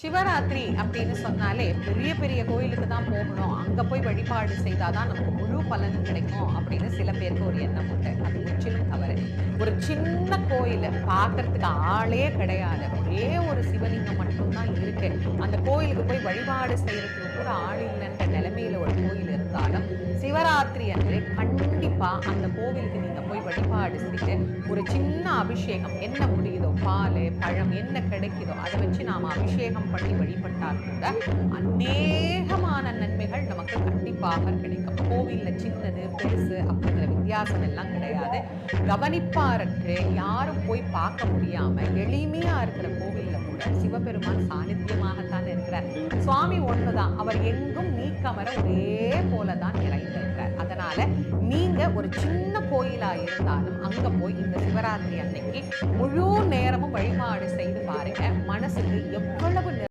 சிவராத்திரி அப்படின்னு சொன்னாலே பெரிய பெரிய கோயிலுக்கு தான் போகணும். அங்க போய் வழிபாடு செய்தாதான் நமக்கு முழு பலன் கிடைக்கும் அப்படின்னு சில பேருக்கு ஒரு எண்ணம் உண்டு. அது முற்றிலும் தவறு. ஒரு சின்ன கோயிலு பார்க்கறதுக்கு ஆளே கிடையாது. ஒரே ஒரு சிவலிங்கம் மட்டும் தான் இருக்கு. அந்த கோயிலுக்கு போய் வழிபாடு செய்யறதுக்கு கூட ஆள் இல்லைன்ற நிலைமையில ஒரு கோயில் இருந்தாலும், சிவராத்திரி அன்று கண்டிப்பா அந்த கோவிலுக்கு நீங்க போய் வழிபாடு செய்து ஒரு சின்ன அபிஷேகம் என்ன முடியுதோ பால் பழம் என்ன கிடைக்குதோ அதை வச்சு நாம அபிஷேகம் பண்ணி வழிபட்டால் கூட அநேகமான நன்மைகள் நமக்கு கண்டிப்பாக கிடைக்கும். கோவில்ல சின்னது பெருசு அப்படிங்கிற வித்தியாசம் எல்லாம் கிடையாது. கவனிப்பாருக்கு யாரும் போய் பார்க்க முடியாம எளிமையா இருக்கிற கோவில்ல கூட சிவபெருமான் சாநித்தியமாகத்தான் இருக்கிறார். சுவாமி ஒண்ணுதான், அவர் எங்கும் நீக்கமர ஒரே போலதான் நிறைந்திருக்கிறார். அதனால நீங்க ஒரு சின்ன கோயிலா இருந்தாலும் அங்க போய் இந்த சிவராத்திரி அன்னைக்கு முழு நேரமும் வழிபாடு செய்து பாருங்க. மனசுக்கு எவ்வளவு